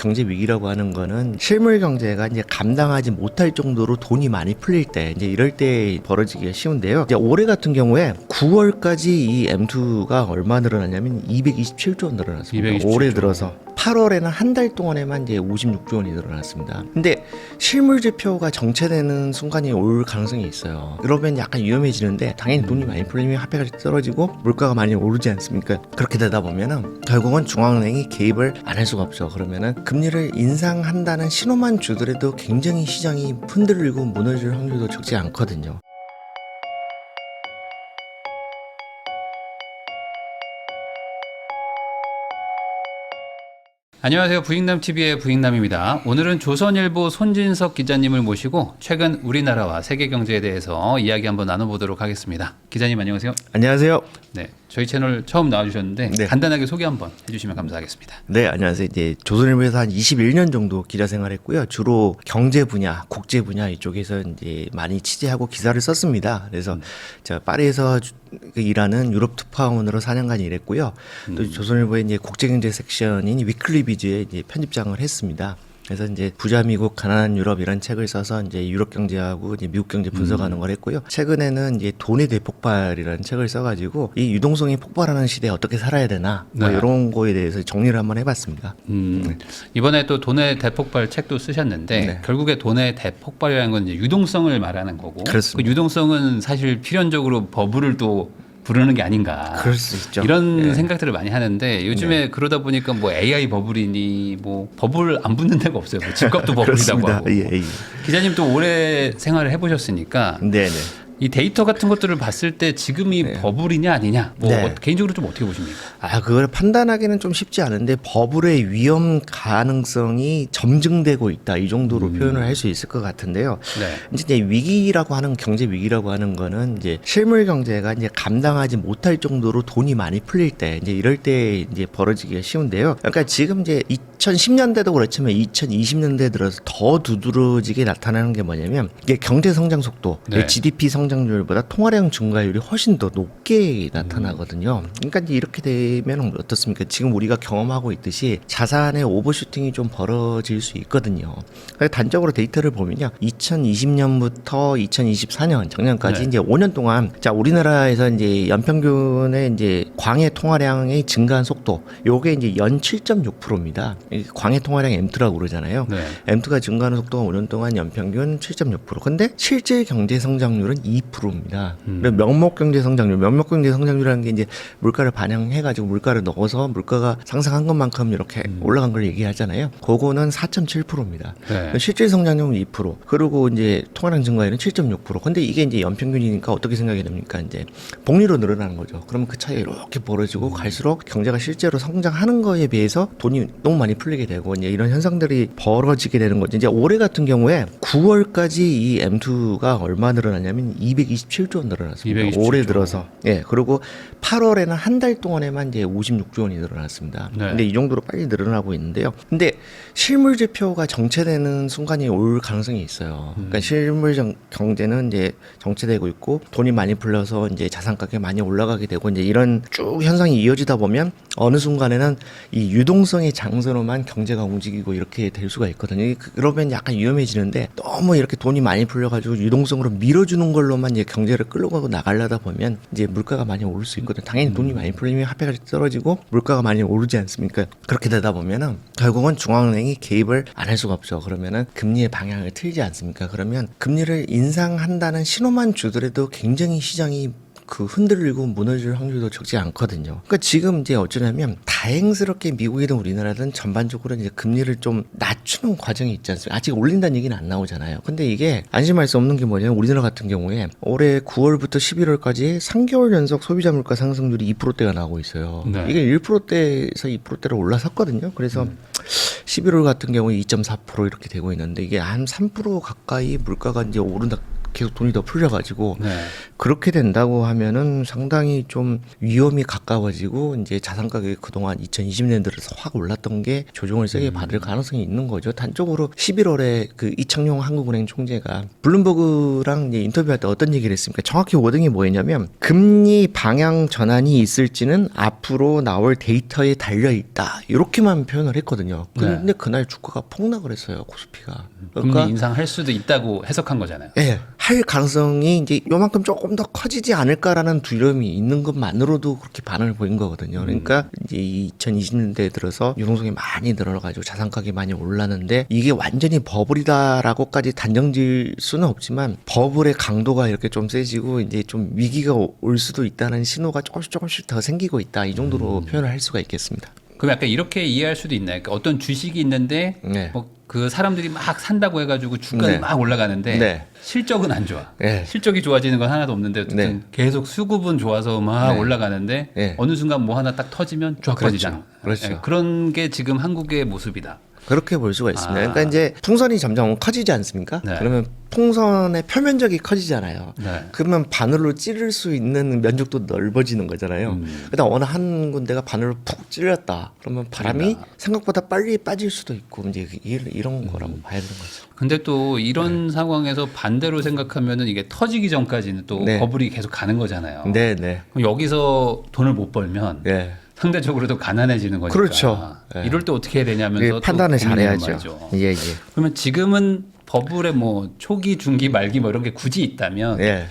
경제 위기라고 하는 거는 실물 경제가 이제 감당하지 못할 정도로 돈이 많이 풀릴 때 이제 이럴 때 벌어지기가 쉬운데요. 이제 올해 같은 경우에 9월까지 이 M2가 얼마 늘어났냐면 227조 원 늘어났습니다. 227조. 올해 들어서 8월에는 한 달 동안에만 이제 56조 원이 늘어났습니다. 근데 실물 지표가 정체되는 순간이 올 가능성이 있어요. 그러면 약간 위험해지는데 당연히 돈이 많이 풀리면 화폐가 떨어지고 물가가 많이 오르지 않습니까? 그렇게 되다 보면은 결국은 중앙은행이 개입을 안 할 수가 없죠. 그러면은 금리를 인상한다는 신호만 주더라도 굉장히 시장이 흔들리고 무너질 확률도 적지 않거든요. 안녕하세요. 부익남TV의 부익남입니다. 오늘은 조선일보 손진석 기자님을 모시고 최근 우리나라와 세계 경제에 대해서 이야기 한번 나눠보도록 하겠습니다. 기자님 안녕하세요. 안녕하세요. 네, 저희 채널 처음 나와주셨는데 네. 간단하게 소개 한번 해주시면 감사하겠습니다. 네, 안녕하세요. 이제 조선일보에서 한 21년 정도 기자 생활했고요. 주로 경제 분야, 국제 분야 이쪽에서 이제 많이 취재하고 기사를 썼습니다. 그래서 제가 파리에서 일하는 유럽 특파원으로 4년간 일했고요. 또 조선일보의 이제 국제경제 섹션인 위클리비즈에 이제 편집장을 했습니다. 그래서 이제 부자 미국, 가난한 유럽 이런 책을 써서 이제 유럽 경제하고 이제 미국 경제 분석하는 걸 했고요. 최근에는 이제 돈의 대폭발이라는 책을 써가지고 이 유동성이 폭발하는 시대에 어떻게 살아야 되나 뭐 네. 이런 거에 대해서 정리를 한번 해봤습니다. 이번에 또 돈의 대폭발 책도 쓰셨는데 네. 결국에 돈의 대폭발이라는 건 이제 유동성을 말하는 거고 그렇습니다. 그 유동성은 사실 필연적으로 버블을 또 부르는 게 아닌가. 그럴 수 있죠. 이런 네. 생각들을 많이 하는데 요즘에 그러다 보니까 뭐 AI 버블이니 뭐 버블 안 붙는 데가 없어요. 뭐 집값도 버블이라고 그렇습니다. 하고. 예, 예. 기자님 또 오래 생활을 해보셨으니까 네네. 이 데이터 같은 것들을 봤을 때 지금이 네. 버블이냐 아니냐 뭐 네. 개인적으로 좀 어떻게 보십니까? 그걸 판단하기는 좀 쉽지 않은데 버블의 위험 가능성이 점증되고 있다 이 정도로 표현을 할 수 있을 것 같은데요. 네. 이제 위기라고 하는 경제 위기라고 하는 거는 이제 실물 경제가 이제 감당하지 못할 정도로 돈이 많이 풀릴 때 이제 이럴 때 이제 벌어지기가 쉬운데요. 그러니까 지금 이제 2010년대도 그렇지만 2020년대 들어서 더 두드러지게 나타나는 게 뭐냐면 이게 경제 성장 속도, 네. GDP 성장률보다 통화량 증가율이 훨씬 더 높게 나타나거든요. 그러니까 이제 이렇게 되면 어떻습니까? 지금 우리가 경험하고 있듯이 자산의 오버슈팅이 좀 벌어질 수 있거든요. 그러니까 단적으로 데이터를 보면요, 2020년부터 2024년 작년까지 네. 이제 5년 동안 자 우리나라에서 이제 연평균의 이제 광해 통화량의 증가한 속도, 요게 이제 연 7.6%입니다. 광해 통화량 M2라고 그러잖아요. 네. M2가 증가하는 속도가 5년 동안 연평균 7.6%. 근데 실질 경제 성장률은 2%입니다. 명목 경제 성장률, 명목 경제 성장률이라는 게 이제 물가를 반영해가지고 물가를 넣어서 물가가 상승한 것만큼 이렇게 올라간 걸 얘기하잖아요. 그거는 4.7%입니다. 네. 실질 성장률은 2%. 그리고 이제 통화량 증가율은 7.6%. 근데 이게 이제 연평균이니까 어떻게 생각이 됩니까? 이제 복리로 늘어나는 거죠. 그러면 그 차이가 이렇게 벌어지고 갈수록 경제가 실제로 성장하는 거에 비해서 돈이 너무 많이 풀리게 되고 이제 이런 현상들이 벌어지게 되는 거죠. 이제 올해 같은 경우에 9월까지 이 M2가 얼마 늘어났냐면 227조 원 늘어났습니다. 227조. 올해 들어서. 예. 그리고 8월에는 한 달 동안에만 이제 56조 원이 늘어났습니다. 네. 근데 이 정도로 빨리 늘어나고 있는데요. 근데 실물 지표가 정체되는 순간이 올 가능성이 있어요. 그러니까 실물 경제는 이제 정체되고 있고 돈이 많이 풀려서 이제 자산 가격이 많이 올라가게 되고 이제 이런 쭉 현상이 이어지다 보면 어느 순간에는 이 유동성의 장소로만 경제가 움직이고 이렇게 될 수가 있거든요. 그러면 약간 위험해지는데 너무 이렇게 돈이 많이 풀려가지고 유동성으로 밀어주는 걸로만 이제 경제를 끌고 나가려다 보면 이제 물가가 많이 오를 수 있거든요. 당연히 돈이 많이 풀리면 화폐가 떨어지고 물가가 많이 오르지 않습니까? 그렇게 되다 보면은 결국은 중앙은행이 개입을 안 할 수가 없죠. 그러면은 금리의 방향을 틀지 않습니까? 그러면 금리를 인상한다는 신호만 주더라도 굉장히 시장이 흔들리고 무너질 확률도 적지 않거든요. 그러니까 지금 이제 어쩌냐면 다행스럽게 미국이든 우리나라든 전반적으로 이제 금리를 좀 낮추는 과정이 있지 않습니까? 아직 올린다는 얘기는 안 나오잖아요. 근데 이게 안심할 수 없는 게 뭐냐면 우리나라 같은 경우에 올해 9월부터 11월까지 3개월 연속 소비자 물가 상승률이 2%대가 나오고 있어요. 네. 이게 1%대에서 2%대로 올라섰거든요. 그래서 11월 같은 경우에 2.4% 이렇게 되고 있는데 이게 한 3% 가까이 물가가 이제 오른다. 계속 돈이 더 풀려가지고 네. 그렇게 된다고 하면은 상당히 좀 위험이 가까워지고 이제 자산 가격이 그동안 2020년 들어서 확 올랐던 게 조정을 세게 받을 가능성이 있는 거죠. 단적으로 11월에 그 이창용 한국은행 총재가 블룸버그랑 이제 인터뷰할 때 어떤 얘기를 했습니까? 정확히 워딩이 뭐였냐면 금리 방향 전환이 있을지는 앞으로 나올 데이터에 달려 있다. 이렇게만 표현을 했거든요. 근데 그날 주가가 폭락을 했어요. 코스피가. 금리 인상할 수도 있다고 해석한 거잖아요. 예, 할 가능성이 이제 요만큼 조금 더 커지지 않을까라는 두려움이 있는 것만으로도 그렇게 반응을 보인 거거든요. 그러니까 이제 2020년대에 들어서 유동성이 많이 늘어나가지고 자산 가격이 많이 올랐는데 이게 완전히 버블이다라고까지 단정질 수는 없지만 버블의 강도가 이렇게 좀 세지고 이제 좀 위기가 올 수도 있다는 신호가 조금씩 더 생기고 있다. 이 정도로 표현을 할 수가 있겠습니다. 그럼 약간 이렇게 이해할 수도 있나요? 그러니까 어떤 주식이 있는데 네. 뭐 그 사람들이 막 산다고 해가지고 주가는 네. 막 올라가는데 네. 실적은 안 좋아. 네. 실적이 좋아지는 건 하나도 없는데 어쨌든 네. 계속 수급은 좋아서 막 네. 올라가는데 네. 어느 순간 뭐 하나 딱 터지면 쫙 그렇죠. 꺼지잖아. 그렇죠. 네, 그런 게 지금 한국의 모습이다. 그렇게 볼 수가 있습니다. 아. 그러니까 이제 풍선이 점점 커지지 않습니까? 네. 그러면 풍선의 표면적이 커지잖아요. 네. 그러면 바늘로 찌를 수 있는 면적도 넓어지는 거잖아요. 그다음 어느 한 군데가 바늘로 푹 찔렸다. 그러면 바람이 찔린다. 생각보다 빨리 빠질 수도 있고 이제 이런 거라고 봐야 되는 거죠. 근데 또 이런 상황에서 반대로 생각하면은 이게 터지기 전까지는 또 네. 버블이 계속 가는 거잖아요. 네, 네. 그럼 여기서 돈을 못 벌면 네. 상대적으로 더 가난해지는 거니까. 그렇죠. 네. 이럴 때 어떻게 해야 되냐면서 또 판단을 고민하는 잘해야죠. 말이죠. 예, 예. 그러면 지금은 버블에 뭐 초기, 중기, 말기 뭐 이런 게 굳이 있다면 예.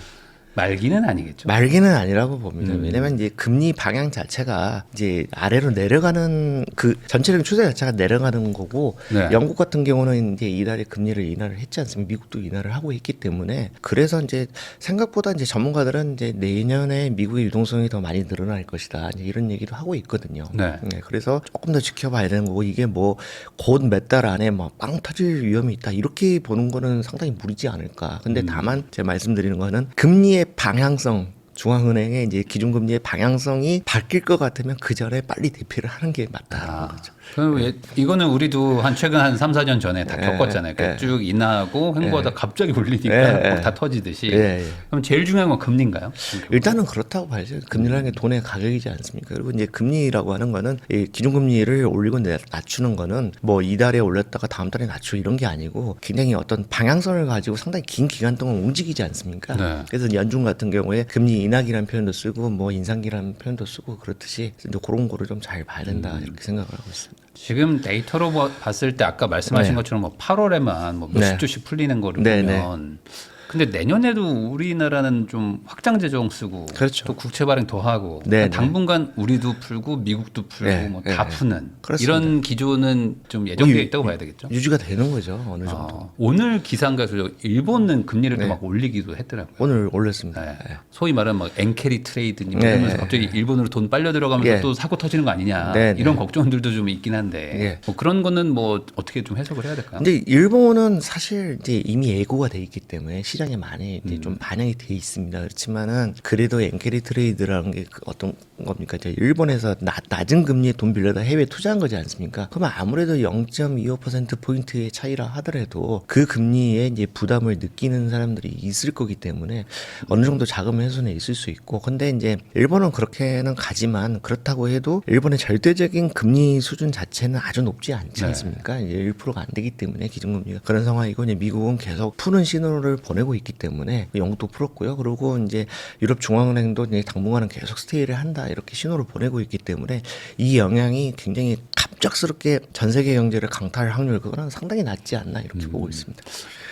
말기는 아니겠죠. 말기는 아니라고 봅니다. 왜냐면 이제 금리 방향 자체가 이제 아래로 내려가는 그 전체적인 추세 자체가 내려가는 거고 네. 영국 같은 경우는 이제 이달에 금리를 인하를 했지 않습니까? 미국도 인하를 하고 있기 때문에 그래서 이제 생각보다 이제 전문가들은 이제 내년에 미국의 유동성이 더 많이 늘어날 것이다. 이제 이런 얘기도 하고 있거든요. 네. 그래서 조금 더 지켜봐야 되는 거고 이게 뭐 곧 몇 달 안에 뭐 빵 터질 위험이 있다. 이렇게 보는 거는 상당히 무리지 않을까. 근데 다만 제가 말씀드리는 거는 금리의 방향성 중앙은행의 이제 기준금리의 방향성이 바뀔 것 같으면 그 전에 빨리 대피를 하는 게 맞다는 거죠. 그럼 이거는 우리도 최근 한 3, 4년 전에 다 예, 겪었잖아요. 예. 쭉 인하하고 횡보하다 갑자기 올리니까 예, 막 예. 다 터지듯이. 예, 예. 그럼 제일 중요한 건 금리인가요? 일단은 그렇다고 봐야죠. 금리라는 게 돈의 가격이지 않습니까? 그리고 이제 금리라고 하는 거는 이 기준금리를 올리고 낮추는 거는 뭐 이달에 올렸다가 다음 달에 낮추고 이런 게 아니고 굉장히 어떤 방향성을 가지고 상당히 긴 기간 동안 움직이지 않습니까? 네. 그래서 연준 같은 경우에 금리 인하기라는 표현도 쓰고 뭐 인상기라는 표현도 쓰고 그렇듯이 이제 그런 거를 좀 잘 봐야 된다 이렇게 생각을 하고 있습니다. 지금 데이터로 봤을 때 아까 말씀하신 네. 것처럼 뭐 8월에만 뭐 몇십 네. 조씩 풀리는 거를 네, 보면 근데 내년에도 우리나라는 좀 확장 재정 쓰고 그렇죠. 또 국채 발행 더 하고 네, 당분간 우리도 풀고 미국도 풀고 네, 뭐 다 네. 푸는 그렇습니다. 이런 기조는 좀 예정되어 있다고 봐야 되겠죠. 유지가 되는 거죠 어느 정도. 오늘 기사인가 저 일본은 금리를 또 네. 막 올리기도 했더라고요. 오늘 올렸습니다. 네. 네. 소위 말하는 막 엔캐리 트레이드님 네, 이러면서 네, 갑자기 일본으로 돈 빨려 들어가면서 예. 또 사고 터지는 거 아니냐 네, 이런 네. 걱정들도 좀 있긴 한데 예. 뭐 그런 거는 뭐 어떻게 좀 해석을 해야 될까요? 근데 일본은 사실 이제 이미 예고가 돼 있기 때문에 시장에 많이 이제 좀 반영이 돼 있습니다. 그렇지만은 그래도 엔캐리 트레이드라는 게 그 어떤 겁니까? 이제 일본에서 낮은 금리에 돈 빌려다 해외 투자한 거지 않습니까? 그러면 아무래도 0.25% 포인트의 차이라 하더라도 그 금리에 이제 부담을 느끼는 사람들이 있을 거기 때문에 어느 정도 자금 훼손에 있을 수 있고, 근데 이제 일본은 그렇게는 가지만 그렇다고 해도 일본의 절대적인 금리 수준 자체는 아주 높지 않지 네. 않습니까? 이제 1%가 안 되기 때문에 기준금리가 그런 상황이고, 이제 미국은 계속 푸는 신호를 보내고 있기 때문에 영국도 풀었고요. 그리고 이제 유럽 중앙은행도 이제 당분간은 계속 스테이를 한다 이렇게 신호를 보내고 있기 때문에 이 영향이 굉장히 갑작스럽게 전 세계 경제를 강타할 확률 그거는 상당히 낮지 않나 이렇게 보고 있습니다.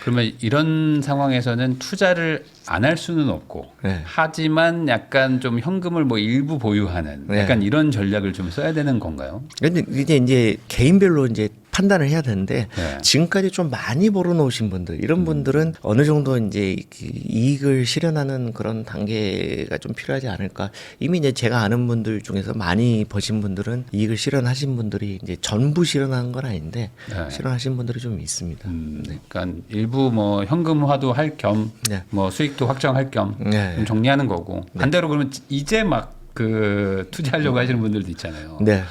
그러면 이런 상황에서는 투자를 안 할 수는 없고 네. 하지만 약간 좀 현금을 뭐 일부 보유하는 네. 약간 이런 전략을 좀 써야 되는 건가요? 근데 이제 개인별로 이제 판단을 해야 되는데 네. 지금까지 좀 많이 벌어놓으신 분들 이런 분들은 어느 정도 이제 그 이익을 실현하는 그런 단계가 좀 필요하지 않을까. 이미 이제 제가 아는 분들 중에서 많이 버신 분들은 이익을 실현하신 분들이 이제 전부 실현한 건 아닌데 네. 실현하신 분들이 좀 있습니다. 그러니까 일부 뭐 현금화도 할 겸 네. 뭐 수익도 확정할 겸 네. 좀 정리하는 거고 반대로 그러면 이제 막 그 투자하려고 하시는 분들도 있잖아요. 네.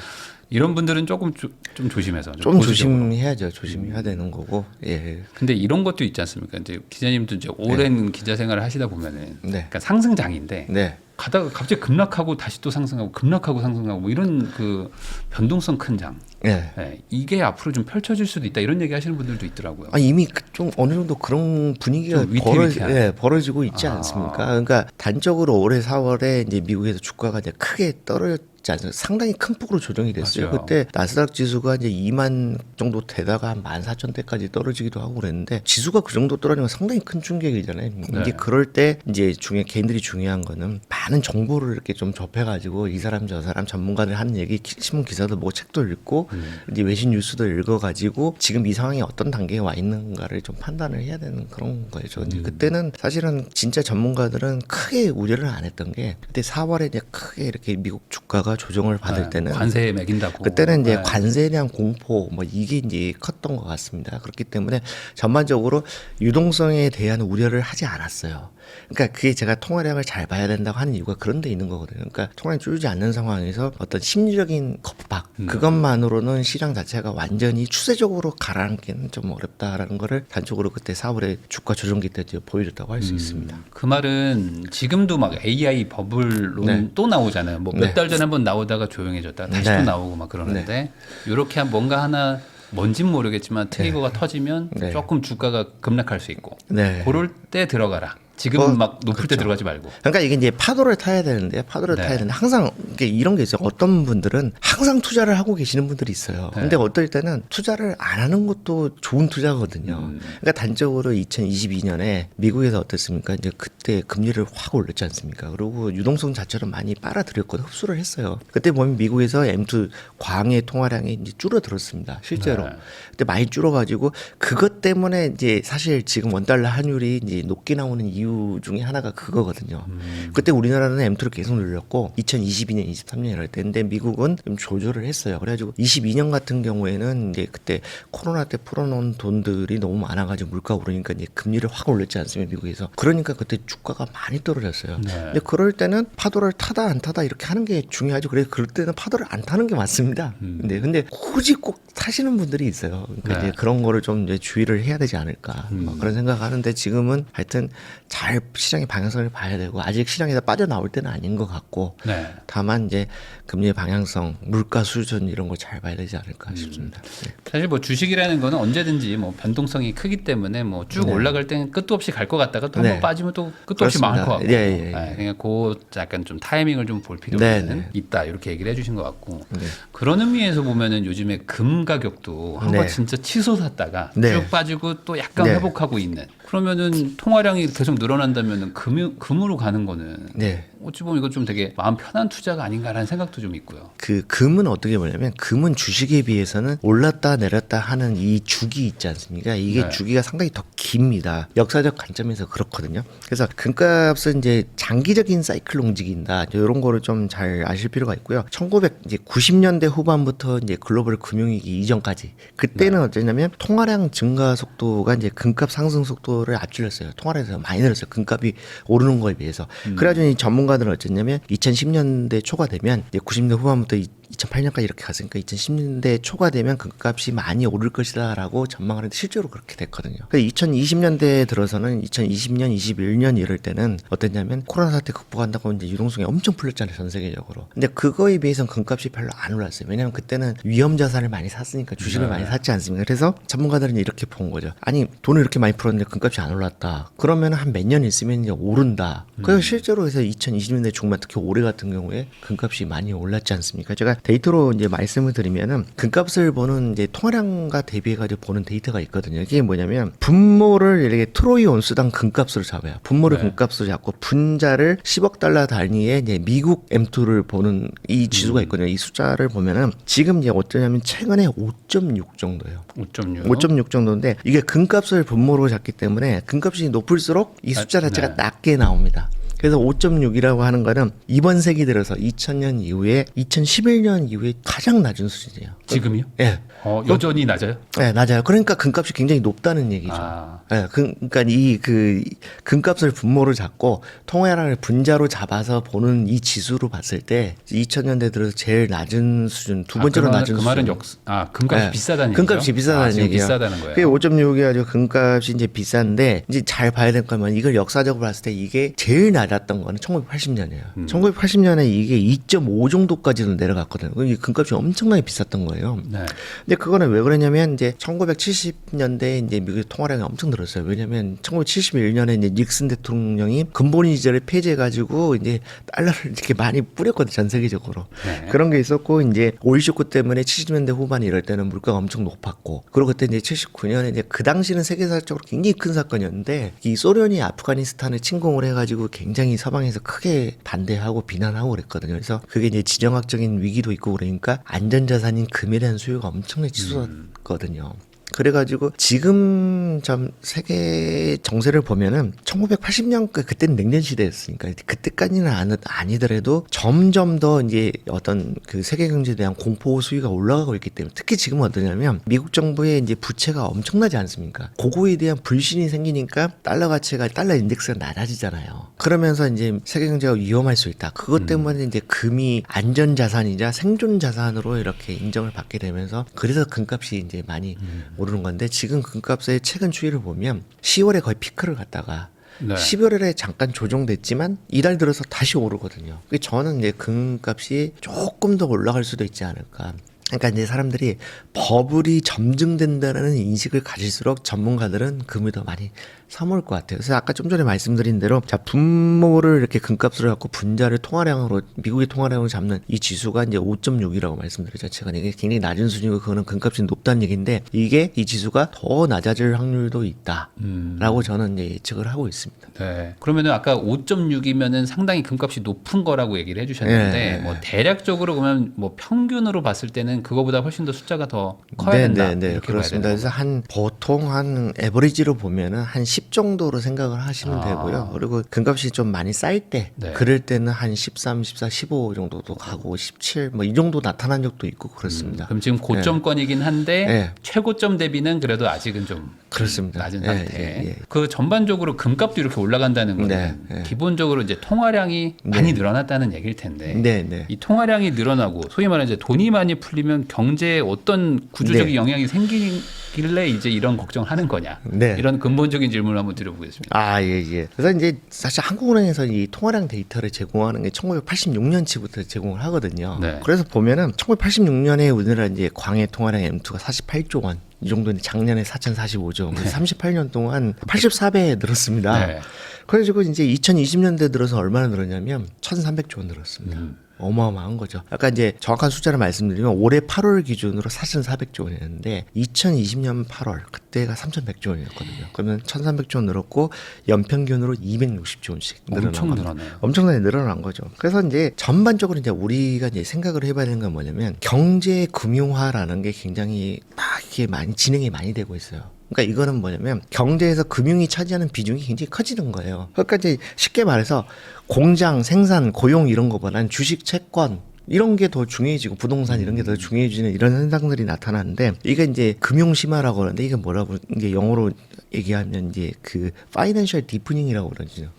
이런 분들은 조금 좀 조심해서 좀 보수적으로. 조심해야죠. 조심해야 되는 거고. 예. 근데 이런 것도 있지 않습니까? 이제 기자님도 이제 오랜 기자 생활을 하시다 보면은 네. 그러니까 상승장인데 네. 가다가 갑자기 급락하고 다시 또 상승하고 급락하고 상승하고 뭐 이런 그 변동성 큰 장. 네. 예, 이게 앞으로 좀 펼쳐질 수도 있다 이런 얘기 하시는 분들도 있더라고요. 이미 좀 어느 정도 그런 분위기가 좀 위태위태한. 벌어지고 있지 않습니까? 그러니까 단적으로 올해 4월에 이제 미국에서 주가가 이제 크게 떨어졌지 않습니까? 상당히 큰 폭으로 조정이 됐어요. 맞아요. 그때 나스닥 지수가 이제 2만 정도 되다가 한 14,000대까지 떨어지기도 하고 그랬는데 지수가 그 정도 떨어지면 상당히 큰 충격이잖아요. 이제 그럴 때 이제 개인들이 중요한 거는 많은 정보를 이렇게 좀 접해가지고 이 사람 저 사람 전문가들 하는 얘기 신문 기사도 보고 책도 읽고 이제 외신 뉴스도 읽어가지고 지금 이 상황이 어떤 단계에 와 있는가를 좀 판단을 해야 되는 그런 거죠. 근데 그때는 사실은 진짜 전문가들은 크게 우려를 안 했던 게 그때 4월에 이제 크게 이렇게 미국 주가가 조정을 받을 때는 관세 매긴다고. 그때는 이제 네. 관세에 대한 공포 뭐 이게 이제 컸던 것 같습니다. 그렇기 때문에 전반적으로 유동성에 대한 우려를 하지 않았어요. 그러니까 그게 제가 통화량을 잘 봐야 된다고 하는 이유가 그런 데 있는 거거든요. 그러니까 통화량이 줄지 않는 상황에서 어떤 심리적인 겁박 그것만으로는 시장 자체가 완전히 추세적으로 가라앉기는 좀 어렵다라는 거를 단적으로 그때 4월에 주가 조정기 때 보여줬다고 할 수 있습니다. 그 말은 지금도 막 AI 버블론 네. 또 나오잖아요. 뭐 몇 네. 달 전에 한번 나오다가 조용해졌다 다시 네. 또 나오고 막 그러는데 이렇게 뭔가 하나 뭔진 모르겠지만 트리거가 터지면 네. 조금 주가가 급락할 수 있고 네. 그럴 때 들어가라. 지금 막 높을 때 그렇죠. 들어가지 말고. 그러니까 이게 이제 파도를 타야 되는데 파도를 네. 타야 되는데 항상 이게 이런 게 있어요. 어떤 분들은 항상 투자를 하고 계시는 분들이 있어요. 네. 근데 어떨 때는 투자를 안 하는 것도 좋은 투자거든요. 그러니까 단적으로 2022년에 미국에서 어땠습니까? 이제 그때 금리를 확 올렸지 않습니까? 그리고 유동성 자체를 많이 빨아들였거든요. 흡수를 했어요. 그때 보면 미국에서 M2 광의 통화량이 이제 줄어들었습니다. 실제로. 네. 그때 많이 줄어가지고 그것 때문에 이제 사실 지금 원달러 환율이 이제 높게 나오는 이유 중에 하나가 그거거든요. 그때 우리나라는 M2를 계속 늘렸고 2022년, 23년 이럴 때인데 미국은 좀 조절을 했어요. 그래가지고 22년 같은 경우에는 이제 그때 코로나 때 풀어놓은 돈들이 너무 많아가지고 물가 오르니까 이제 금리를 확 올렸지 않습니까? 미국에서. 그러니까 그때 주가가 많이 떨어졌어요. 네. 근데 그럴 때는 파도를 타다 안 타다 이렇게 하는 게 중요하죠. 그래서 그럴 때는 파도를 안 타는 게 맞습니다. 근데 굳이 꼭 타시는 분들이 있어요. 그러니까 네. 이제 그런 거를 좀 이제 주의를 해야 되지 않을까 뭐 그런 생각하는데 지금은 하여튼 잘 시장의 방향성을 봐야 되고 아직 시장에서 빠져나올 때는 아닌 것 같고 네. 다만 이제 금리의 방향성, 물가 수준 이런 걸 잘 봐야 되지 않을까 싶습니다. 네. 사실 뭐 주식이라는 거는 언제든지 뭐 변동성이 크기 때문에 뭐 쭉 올라갈 때는 끝도 없이 갈 것 같다가 또 한번 네. 빠지면 또 끝도 없이 망할 것 같고. 예, 예, 예. 그러니까 그 약간 좀 타이밍을 좀 볼 필요가 네. 있다 이렇게 얘기를 해주신 것 같고 네. 그런 의미에서 보면은 요즘에 금 가격도 한번 네. 진짜 치솟았다가 네. 쭉 빠지고 또 약간 네. 회복하고 있는 그러면은 통화량이 계속 늘어난다면은 금으로 가는 거는 네. 어찌 보면 이거 좀 되게 마음 편한 투자가 아닌가라는 생각도 좀 있고요. 그 금은 어떻게 보냐면 금은 주식에 비해서는 올랐다 내렸다 하는 이 주기 있지 않습니까? 이게 네. 주기가 상당히 더 깁니다. 역사적 관점에서 그렇거든요. 그래서 금값은 이제 장기적인 사이클로 움직인다. 이런 거를 좀 잘 아실 필요가 있고요. 1990년대 후반부터 이제 글로벌 금융위기 이전까지 그때는 어쩌냐면 통화량 증가 속도가 이제 금값 상승 속도를 앞질렀어요. 통화량에서 많이 늘었어요. 금값이 오르는 거에 비해서. 그래가지고 이 전문가들은 어쨌냐면 2010년대 초가 되면 이제 90년대 후반부터 2008년까지 이렇게 갔으니까 2010년대 초가 되면 금값이 많이 오를 것이다라고 전망을 했는데 실제로 그렇게 됐거든요. 그래서 2020년대에 들어서는 2020년, 21년 이럴 때는 어땠냐면 코로나 사태 극복한다고 이제 유동성이 엄청 풀렸잖아요, 전 세계적으로. 근데 그거에 비해서는 금값이 별로 안 올랐어요. 왜냐하면 그때는 위험 자산을 많이 샀으니까 주식을 많이 샀지 않습니까? 그래서 전문가들은 이렇게 본 거죠. 아니 돈을 이렇게 많이 풀었는데 금값이 안 올랐다. 그러면 한 몇 년 있으면 이제 오른다. 그래서 실제로 해서 2020년대 중반 특히 올해 같은 경우에 금값이 많이 올랐지 않습니까? 제가 데이터로 이제 말씀을 드리면은 금값을 보는 이제 통화량과 대비해 가지고 보는 데이터가 있거든요. 이게 뭐냐면 분모를 이렇게 트로이 온수당 금값으로 잡아요. 분모를 네. 금값으로 잡고 분자를 10억 달러 단위의 이제 미국 M2를 보는 이 지수가 있거든요. 이 숫자를 보면은 지금 이제 어쩌냐면 최근에 5.6 정도예요. 5.6. 5.6 정도인데 이게 금값을 분모로 잡기 때문에 금값이 높을수록 이 숫자 자체가 네. 낮게 나옵니다. 그래서 5.6이라고 하는 거는 이번 세기 들어서 2000년 이후에 2011년 이후에 가장 낮은 수준이에요. 지금요? 예. 여전히 낮아요? 네, 낮아요. 그러니까 금값이 굉장히 높다는 얘기죠. 예, 그러니까 이 금값을 분모를 잡고 통화량을 분자로 잡아서 보는 이 지수로 봤을 때 2000년대 들어서 제일 낮은 수준, 두 번째로 낮은 그 수준. 말은 금값이 네. 비싸다는 얘기죠. 금값이 비싸다는 지금 얘기예요. 비싸다는 거예요. 그게 5.6이 아주 금값이 이제 비싼데 이제 잘 봐야 될 거면 이걸 역사적으로 봤을 때 이게 제일 낮았던 거는 1980년이에요. 1980년에 이게 2.5 정도까지도 내려갔거든요. 이 금값이 엄청나게 비쌌던 거예요. 네. 근데 그거는 왜 그러냐면 이제 1970년대에 이제 미국의 통화량이 엄청 늘었어요. 왜냐면 1971년에 이제 닉슨 대통령이 근본위 제재를 폐지해가지고 이제 달러를 이렇게 많이 뿌렸거든요. 전 세계적으로. 네. 그런 게 있었고 이제 오일 쇼크 때문에 70년대 후반에 이럴 때는 물가가 엄청 높았고 그리고 그때 이제 79년에 이제 그 당시는 세계사적으로 굉장히 큰 사건이었는데 이 소련이 아프가니스탄을 침공을 해가지고 굉장히 서방에서 크게 반대하고 비난하고 그랬거든요. 그래서 그게 이제 지정학적인 위기도 있고 그러니까 안전자산인 금에 대한 수요가 엄청나게 치솟았거든요. 그래가지고 지금 좀 세계 정세를 보면은 1980년 그때는 냉전 시대였으니까 그때까지는 아니더라도 점점 더 이제 어떤 그 세계 경제에 대한 공포 수위가 올라가고 있기 때문에 특히 지금은 어떠냐면 미국 정부의 이제 부채가 엄청나지 않습니까? 그거에 대한 불신이 생기니까 달러 가치가 달러 인덱스가 낮아지잖아요. 그러면서 이제 세계 경제가 위험할 수 있다. 그것 때문에 이제 금이 안전 자산이자 생존 자산으로 이렇게 인정을 받게 되면서 그래서 금값이 이제 많이 오르는 건데 지금 금값의 최근 추이를 보면 10월에 거의 피크를 갔다가 네. 11월에 잠깐 조정됐지만 이달 들어서 다시 오르거든요. 저는 이제 금값이 조금 더 올라갈 수도 있지 않을까. 그러니까 이제 사람들이 버블이 점증된다는 인식을 가질수록 전문가들은 금을 더 많이 사모을 것 같아요. 그래서 아까 좀 전에 말씀드린 대로 자 분모를 이렇게 금값으로 갖고 분자를 통화량으로 미국의 통화량으로 잡는 이 지수가 이제 5.6이라고 말씀드렸죠. 제가 이게 굉장히 낮은 수준이고 그거는 금값이 높다는 얘기인데 이게 이 지수가 더 낮아질 확률도 있다라고 저는 이제 예측을 하고 있습니다. 네. 그러면은 아까 5.6이면은 상당히 금값이 높은 거라고 얘기를 해주셨는데 네. 뭐 대략적으로 그러면 뭐 평균으로 봤을 때는 그거보다 훨씬 더 숫자가 더 커야 된다. 네, 이렇게 그렇습니다. 봐야 그래서 보통 한 에버리지로 보면은 한 10 정도로 생각을 하시면 되고요. 그리고 금값이 좀 많이 쌓일 때, 네. 그럴 때는 한 13, 14, 15 정도도 가고 17 뭐 이 정도 나타난 적도 있고 그렇습니다. 그럼 지금 고점권이긴 한데 네. 최고점 대비는 그래도 아직은 좀 그렇습니다. 낮은 예, 상태. 예. 그 전반적으로 금값도 이렇게 올라간다는 거는 네, 네. 기본적으로 이제 통화량이 많이 늘어났다는 얘기일 텐데 네. 이 통화량이 늘어나고 소위 말하는 이제 돈이 많이 풀리면 경제에 어떤 구조적인 네. 영향이 생기길래 이제 이런 걱정을 하는 거냐. 네. 이런 근본적인 질문을 한번 드려보겠습니다. 예. 그래서 이제 사실 한국은행에서 이 통화량 데이터를 제공하는 게 1986년치부터 제공을 하거든요. 네. 그래서 보면은 1986년에 우리나라 이제 광해 통화량 M2가 48조 원. 이 정도는 작년에 4,045조 원. 38년 동안 84배 늘었습니다. 네. 그래가지고 이제 2020년대 들어서 얼마나 늘었냐면 1,300조 원 늘었습니다. 어마어마한 거죠. 아까 이제 정확한 숫자를 말씀드리면 올해 8월 기준으로 4,400조 원이었는데 2020년 8월 그때가 3,100조 원이었거든요. 그러면 1,300조 원 늘었고 연평균으로 260조 원씩 늘어난 엄청 겁니다. 늘어나요. 엄청나게 늘어난 거죠. 그래서 이제 전반적으로 이제 우리가 이제 생각을 해봐야 되는 건 뭐냐면 경제 금융화라는 게 굉장히 막 이렇게 많이 진행이 많이 되고 있어요. 그러니까 이거는 뭐냐면 경제에서 금융이 차지하는 비중이 굉장히 커지는 거예요. 그러니까 이제 쉽게 말해서 공장, 생산, 고용 이런 거보다는 주식, 채권 이런 게 더 중요해지고 부동산 이런 게 더 중요해지는 이런 현상들이 나타나는데 이게 이제 금융 심화라고 하는데 이게 뭐라고 이게 영어로 얘기하면 이제 그 파이낸셜 디프닝이라고 그러죠.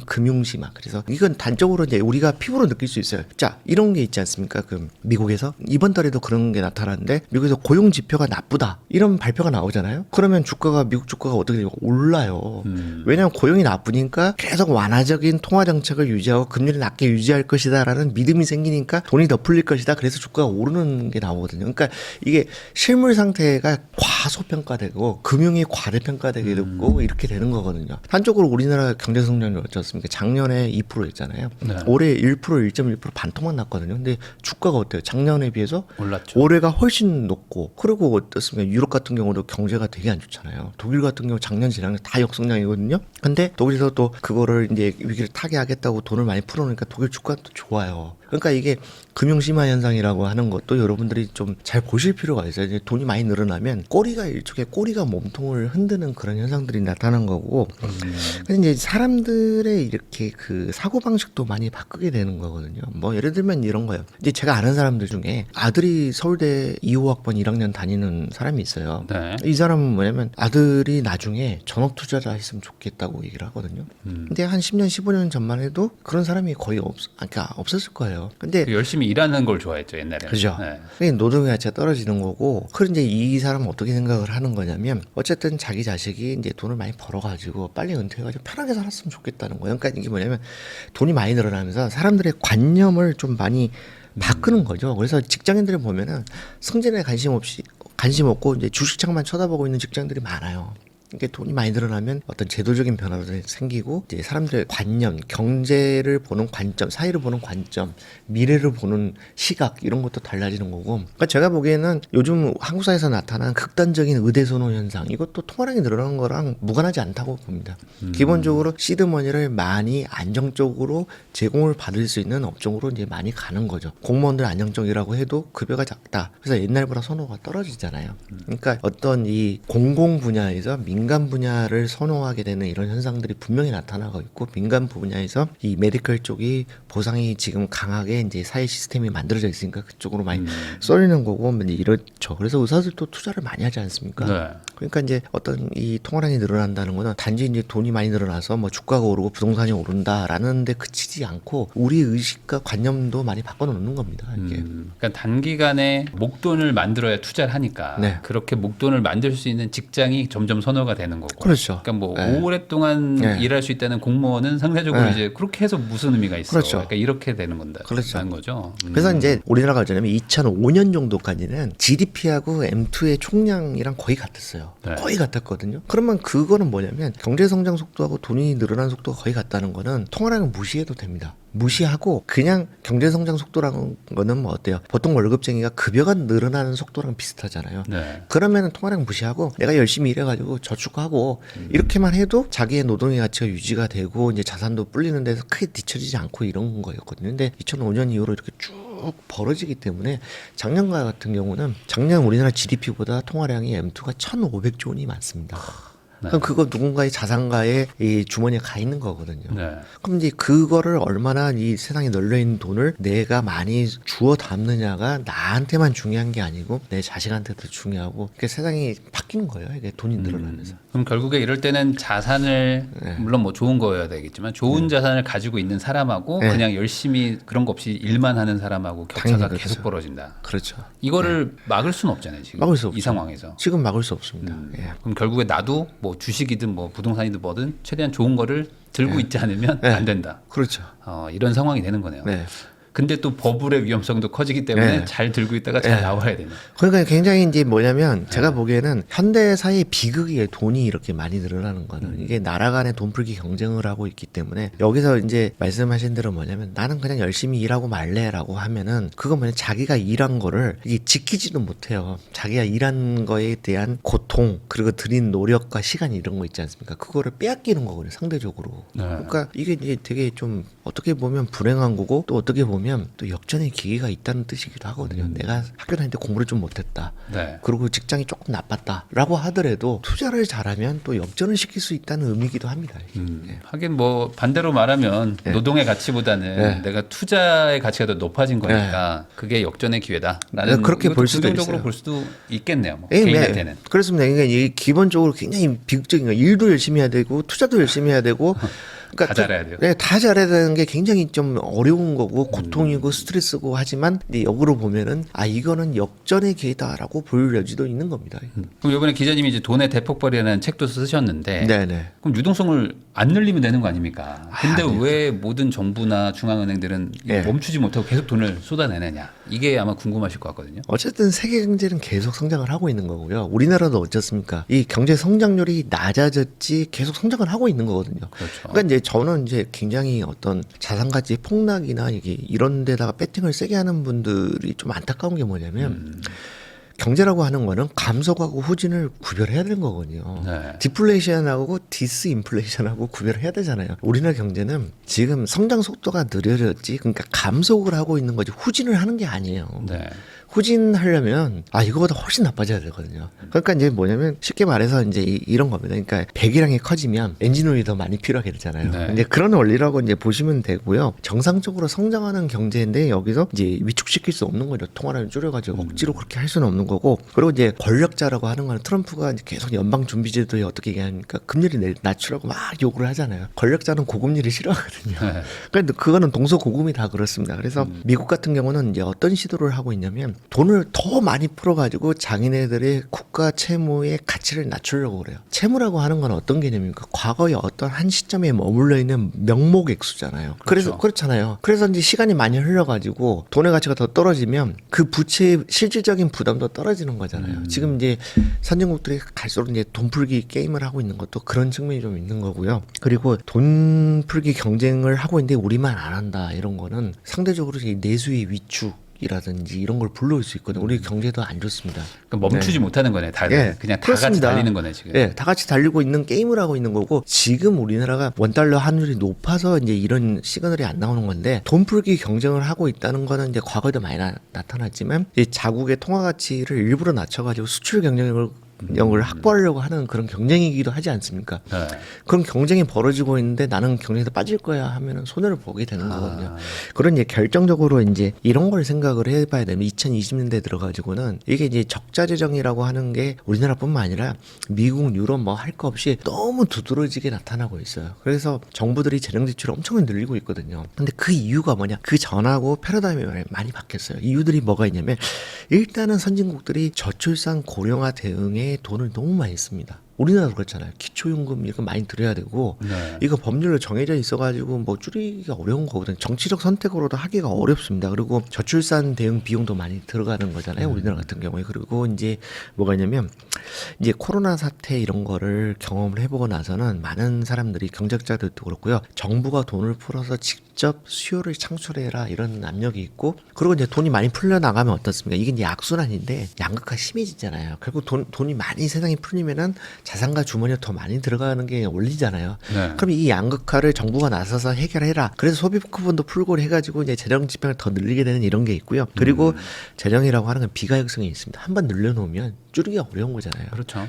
금융 심화. 그래서 이건 단적으로 이제 우리가 피부로 느낄 수 있어요. 자, 이런 게 있지 않습니까? 그 미국에서 이번 달에도 그런 게 나타났는데 미국에서 고용 지표가 나쁘다. 이런 발표가 나오잖아요. 그러면 미국 주가가 어떻게 되고 올라요. 왜냐하면 고용이 나쁘니까 계속 완화적인 통화 정책을 유지하고 금리를 낮게 유지할 것이다라는 믿음이 생기니까 돈이 더 풀릴 것이다. 그래서 주가가 오르는 게 나오거든요. 그러니까 이게 실물 상태가 과소평가되고 금융이 과대평가되고 이렇게 되는 거거든요. 한쪽으로 우리나라 경제 성장률 어떻습니까? 작년에 2%였잖아요. 네. 올해 1%, 1.1% 반토막 났거든요. 근데 주가가 어때요? 작년에 비해서 올랐죠. 올해가 훨씬 높고 그리고 어떻습니까? 유럽 같은 경우도 경제가 되게 안 좋잖아요. 독일 같은 경우 작년 재작년 다 역성장이거든요. 근데 독일에서 또 그거를 이제 위기를 타개하겠다고 돈을 많이 풀어놓으니까 독일 주가도 좋아요. 그러니까 이게 금융심화 현상이라고 하는 것도 여러분들이 좀 잘 보실 필요가 있어요. 이제 돈이 많이 늘어나면 꼬리가 몸통을 흔드는 그런 현상들이 나타나는 거고. 근데 이제 사람들의 이렇게 그 사고 방식도 많이 바꾸게 되는 거거든요. 뭐 예를 들면 이런 거예요. 이제 제가 아는 사람들 중에 아들이 서울대 2호학번 1학년 다니는 사람이 있어요. 네. 이 사람은 뭐냐면 아들이 나중에 전업 투자자 했으면 좋겠다고 얘기를 하거든요. 근데 한 10년, 15년 전만 해도 그런 사람이 거의 그러니까 없었을 거예요. 근데 열심히 일하는 걸 좋아했죠 옛날에. 그죠. 네. 노동의 가치가 떨어지는 거고, 그럼 이제 이 사람은 어떻게 생각을 하는 거냐면, 어쨌든 자기 자식이 이제 돈을 많이 벌어가지고 빨리 은퇴해가지고 편하게 살았으면 좋겠다는 거예요. 그러니까 이게 뭐냐면 돈이 많이 늘어나면서 사람들의 관념을 좀 많이 바꾸는 거죠. 그래서 직장인들을 보면은 승진에 관심 없고 이제 주식창만 쳐다보고 있는 직장들이 많아요. 이게 돈이 많이 늘어나면 어떤 제도적인 변화도 생기고 이제 사람들의 관념, 경제를 보는 관점, 사회를 보는 관점, 미래를 보는 시각 이런 것도 달라지는 거고. 그러니까 제가 보기에는 요즘 한국 사회에서 나타난 극단적인 의대 선호 현상 이것도 통화량이 늘어나는 거랑 무관하지 않다고 봅니다. 기본적으로 시드머니를 많이 안정적으로 제공을 받을 수 있는 업종으로 이제 많이 가는 거죠. 공무원들 안정적이라고 해도 급여가 작다. 그래서 옛날보다 선호가 떨어지잖아요. 그러니까 어떤 이 공공 분야에서 민간 분야를 선호하게 되는 이런 현상들이 분명히 나타나고 있고, 민간 분야에서 이 메디컬 쪽이 보상이 지금 강하게 이제 사회 시스템이 만들어져 있으니까 그쪽으로 많이 쏠리는 거고, 이제 이렇죠. 그래서 의사들도 투자를 많이 하지 않습니까? 네. 그러니까 이제 어떤 이 통화량이 늘어난다는 거는 단지 이제 돈이 많이 늘어나서 뭐 주가가 오르고 부동산이 오른다라는 데 그치지 않고 우리 의식과 관념도 많이 바꿔놓는 겁니다. 이게. 그러니까 단기간에 목돈을 만들어야 투자를 하니까 네. 그렇게 목돈을 만들 수 있는 직장이 점점 선호가 되는 거고. 그렇죠. 그러니까 뭐 네. 오랫동안 네. 일할 수 있다는 공무원은 상대적으로 네. 이제 그렇게 해서 무슨 의미가 있어? 그렇죠. 그러니까 이렇게 되는 건다. 그렇죠. 라는 거죠. 그래서 이제 우리나라가 어쩌냐면 2005년 정도까지는 GDP하고 M2의 총량이랑 거의 같았어요. 네. 거의 같았거든요. 그러면 그거는 뭐냐면 경제 성장 속도하고 돈이 늘어나는 속도가 거의 같다는 거는 통화량은 무시해도 됩니다. 무시하고 그냥 경제 성장 속도라는 거는 뭐 어때요? 보통 월급쟁이가 급여가 늘어나는 속도랑 비슷하잖아요. 네. 그러면 통화량 무시하고 내가 열심히 일해가지고 저축하고 이렇게만 해도 자기의 노동의 가치가 유지가 되고 이제 자산도 불리는 데서 크게 뒤처지지 않고 이런 거였거든요. 근데 2005년 이후로 이렇게 쭉 벌어지기 때문에 작년과 같은 경우는 작년 우리나라 GDP보다 통화량이 M2가 1,500조 원이 많습니다. 네. 그럼 그거 누군가의 자산가에 이 주머니에 가 있는 거거든요. 네. 그럼 이제 그거를 얼마나 이 세상에 널려 있는 돈을 내가 많이 주워 담느냐가 나한테만 중요한 게 아니고 내 자식한테도 중요하고 그게 세상이 바뀌는 거예요. 이게 돈이 늘어나면서. 그럼 결국에 이럴 때는 자산을 네. 물론 뭐 좋은 거여야 되겠지만 좋은 자산을 가지고 있는 사람하고 네. 그냥 열심히 그런 거 없이 일만 하는 사람하고 격차가 당연히 계속 그렇죠. 벌어진다. 그렇죠. 이거를 막을 수는 없잖아요. 지금 막을 수 없죠. 이 상황에서. 지금 막을 수 없습니다. 예. 그럼 결국에 나도 뭐 주식이든 뭐 부동산이든 뭐든 최대한 좋은 거를 들고 있지 않으면 네. 안 된다. 그렇죠. 이런 상황이 되는 거네요. 네. 근데 또 버블의 위험성도 커지기 때문에 네. 잘 들고 있다가 잘 나와야 되는. 그러니까 굉장히 이제 뭐냐면 제가 보기에는 현대 사회 비극에 돈이 이렇게 많이 늘어나는 거는 이게 나라 간의 돈풀기 경쟁을 하고 있기 때문에 여기서 이제 말씀하신 대로 뭐냐면 나는 그냥 열심히 일하고 말래라고 하면은 그건 뭐냐 자기가 일한 거를 이게 지키지도 못해요. 자기가 일한 거에 대한 고통 그리고 들인 노력과 시간 이런 거 있지 않습니까? 그거를 빼앗기는 거거든요. 상대적으로. 네. 그러니까 이게 이제 되게 좀 어떻게 보면 불행한 거고 또 어떻게 보면 또 역전의 기회가 있다는 뜻이기도 하거든요. 내가 학교 다닐 때 공부를 좀 못했다. 네. 그리고 직장이 조금 나빴다라고 하더라도 투자를 잘하면 또 역전을 시킬 수 있다는 의미이기도 합니다. 네. 하긴 뭐 반대로 말하면 네. 노동의 가치보다는 네. 내가 투자의 가치가 더 높아진 거니까 그게 역전의 기회다라는 네, 그렇게 이것도 볼 수도 긍정적으로 있어요. 볼 수도 있겠네요. 뭐 예, 개인한테는. 그렇습니다. 그러니까 이게 기본적으로 굉장히 비극적인 거예요. 일도 열심히 해야 되고 투자도 열심히 해야 되고 그러니까 다 잘해야 돼요. 네, 다 잘해야 되는 게 굉장히 좀 어려운 거고 고통이고 스트레스고 하지만 이제 역으로 보면은 아 이거는 역전의 기회다라고 볼 여지도 있는 겁니다. 그럼 이번에 기자님이 이제 돈의 대폭발이라는 책도 쓰셨는데 네네. 그럼 유동성을 안 늘리면 되는 거 아닙니까? 근데 아니죠. 왜 모든 정부나 중앙은행들은 네. 멈추지 못하고 계속 돈을 쏟아내느냐? 이게 아마 궁금하실 것 같거든요. 어쨌든 세계 경제는 계속 성장을 하고 있는 거고요. 우리나라도 어떻습니까? 이 경제 성장률이 낮아졌지 계속 성장을 하고 있는 거거든요. 그렇죠. 그러니까 이제 저는 이제 굉장히 어떤 자산 가치 폭락이나 이게 이런 데다가 배팅을 세게 하는 분들이 좀 안타까운 게 뭐냐면 경제라고 하는 거는 감속하고 후진을 구별해야 되는 거거든요. 네. 디플레이션하고 디스인플레이션하고 구별을 해야 되잖아요. 우리나라 경제는 지금 성장 속도가 느려졌지, 그러니까 감속을 하고 있는 거지 후진을 하는 게 아니에요. 네. 후진하려면 이거보다 훨씬 나빠져야 되거든요. 그러니까 이제 뭐냐면 쉽게 말해서 이제 이런 겁니다. 그러니까 배기량이 커지면 엔진오일이 더 많이 필요하게 되잖아요. 네. 이제 그런 원리라고 이제 보시면 되고요. 정상적으로 성장하는 경제인데 여기서 이제 위축시킬 수 없는 거죠. 통화를 줄여가지고 억지로 그렇게 할 수는 없는 거고. 그리고 이제 권력자라고 하는 거는 트럼프가 이제 계속 연방 준비제도에 어떻게 얘기하니까 금리를 낮추라고 막 요구를 하잖아요. 권력자는 고금리를 싫어하거든요. 네. 그러니까 그거는 동서고금이 다 그렇습니다. 그래서 미국 같은 경우는 이제 어떤 시도를 하고 있냐면 돈을 더 많이 풀어가지고 자기네들의 국가 채무의 가치를 낮추려고 그래요. 채무라고 하는 건 어떤 개념입니까? 과거에 어떤 한 시점에 머물러 있는 명목 액수잖아요. 그래서 그렇잖아요. 그래서 이제 시간이 많이 흘러가지고 돈의 가치가 더 떨어지면 그 부채의 실질적인 부담도 떨어지는 거잖아요. 지금 이제 선진국들이 갈수록 이제 돈 풀기 게임을 하고 있는 것도 그런 측면이 좀 있는 거고요. 그리고 돈 풀기 경쟁을 하고 있는데 우리만 안 한다 이런 거는 상대적으로 이 내수의 위축 이라든지 이런 걸 불러올 수 있거든요. 우리 경제도 안 좋습니다. 그러니까 멈추지 못하는 거네. 다들 예, 그냥 다 그렇습니다. 같이 달리는 거네 지금. 예, 다 같이 달리고 있는 게임을 하고 있는 거고 지금 우리나라가 원달러 환율이 높아서 이제 이런 시그널이 안 나오는 건데 돈 풀기 경쟁을 하고 있다는 거는 이제 과거에도 많이 나타났지만 이 자국의 통화 가치를 일부러 낮춰가지고 수출 경쟁력을 확보하려고 하는 그런 경쟁이기도 하지 않습니까? 네. 그런 경쟁이 벌어지고 있는데 나는 경쟁에서 빠질 거야 하면은 손해를 보게 되는 거거든요. 그런 이제 결정적으로 이제 이런 걸 생각을 해봐야 되면 2020년대 들어가지고는 이게 이제 적자 재정이라고 하는 게 우리나라뿐만 아니라 미국, 유럽 뭐 할 거 없이 너무 두드러지게 나타나고 있어요. 그래서 정부들이 재정 지출을 엄청 늘리고 있거든요. 근데 그 이유가 뭐냐? 그 전하고 패러다임이 많이 바뀌었어요. 이유들이 뭐가 있냐면 일단은 선진국들이 저출산 고령화 대응에 돈을 너무 많이 씁니다. 우리나라도 그렇잖아요. 기초연금 이거 많이 드려야 되고 네. 이거 법률로 정해져 있어가지고 뭐 줄이기가 어려운 거거든요. 정치적 선택으로도 하기가 어렵습니다. 그리고 저출산 대응 비용도 많이 들어가는 거잖아요. 우리나라 같은 경우에. 그리고 이제 뭐가 있냐면 이제 코로나 사태 이런 거를 경험을 해보고 나서는 많은 사람들이 경제학자들도 그렇고요. 정부가 돈을 풀어서 직접 수요를 창출해라 이런 압력이 있고 그리고 이제 돈이 많이 풀려 나가면 어떻습니까? 이게 이제 악순환인데 양극화 심해지잖아요. 결국 돈이 많이 세상에 풀리면은 자산가 주머니에 더 많이 들어가는 게 원리잖아요. 네. 그럼 이 양극화를 정부가 나서서 해결해라. 그래서 소비 쿠폰도 풀고 해가지고 이제 재정 지평을 더 늘리게 되는 이런 게 있고요. 그리고 재정이라고 하는 건 비가역성이 있습니다. 한번 늘려놓으면 줄이기가 어려운 거잖아요. 그렇죠.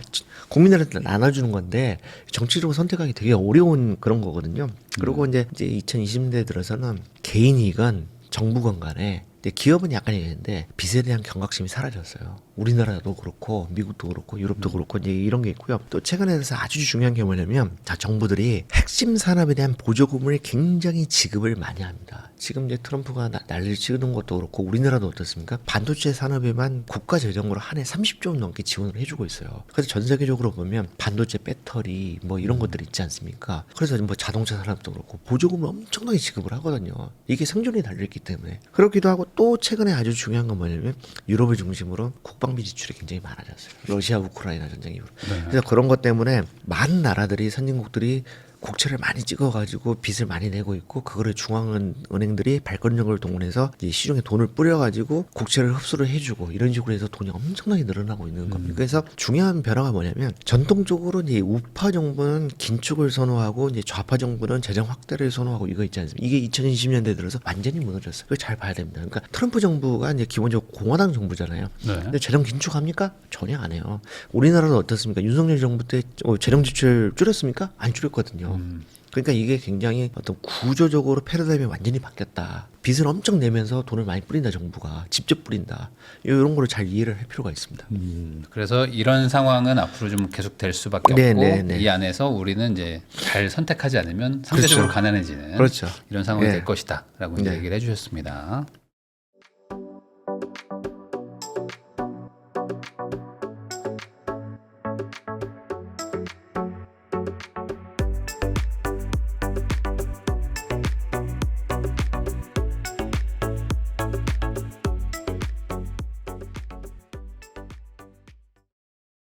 국민들한테 나눠주는 건데 정치적으로 선택하기 되게 어려운 그런 거거든요. 그리고 이제 2020년대 들어서는 개인이건 정부건 간에 기업은 약간 얘기했는데 빚에 대한 경각심이 사라졌어요. 우리나라도 그렇고 미국도 그렇고 유럽도 그렇고 이제 이런 게 있고요. 또 최근에 들어서 아주 중요한 게 뭐냐면 정부들이 핵심 산업에 대한 보조금을 굉장히 지급을 많이 합니다. 지금 이제 트럼프가 난리를 치는 것도 그렇고 우리나라도 어떻습니까? 반도체 산업에만 국가 재정으로 한 해 30조 원 넘게 지원을 해주고 있어요. 그래서 전 세계적으로 보면 반도체 배터리 뭐 이런 것들 있지 않습니까? 그래서 뭐 자동차 산업도 그렇고 보조금을 엄청나게 지급을 하거든요. 이게 생존이 달려있기 때문에. 그렇기도 하고 또 최근에 아주 중요한 건 뭐냐면 유럽을 중심으로 국방비 지출이 굉장히 많아졌어요. 러시아 우크라이나 전쟁 이후로. 그래서 그런 것 때문에 많은 나라들이 선진국들이 국채를 많이 찍어가지고 빚을 많이 내고 있고 그거를 중앙은행들이 발권력을 동원해서 이제 시중에 돈을 뿌려가지고 국채를 흡수를 해주고 이런 식으로 해서 돈이 엄청나게 늘어나고 있는 겁니다. 그래서 중요한 변화가 뭐냐면 전통적으로 이제 우파 정부는 긴축을 선호하고 이제 좌파 정부는 재정 확대를 선호하고 이거 있지 않습니까? 이게 2020년대 들어서 완전히 무너졌어요. 그걸 잘 봐야 됩니다. 그러니까 트럼프 정부가 이제 기본적으로 공화당 정부잖아요. 네. 근데 재정 긴축합니까? 전혀 안 해요. 우리나라도 어떻습니까? 윤석열 정부 때 재정 지출 줄였습니까? 안 줄였거든요. 그러니까 이게 굉장히 어떤 구조적으로 패러다임이 완전히 바뀌었다. 빚을 엄청 내면서 돈을 많이 뿌린다 정부가. 직접 뿌린다. 이런 거를 잘 이해를 할 필요가 있습니다. 그래서 이런 상황은 앞으로 좀 계속 될 수밖에 없고 네네네. 이 안에서 우리는 이제 잘 선택하지 않으면 상대적으로 그렇죠. 가난해지는 그렇죠. 이런 상황이 네. 될 것이다라고 이제 네. 얘기를 해주셨습니다.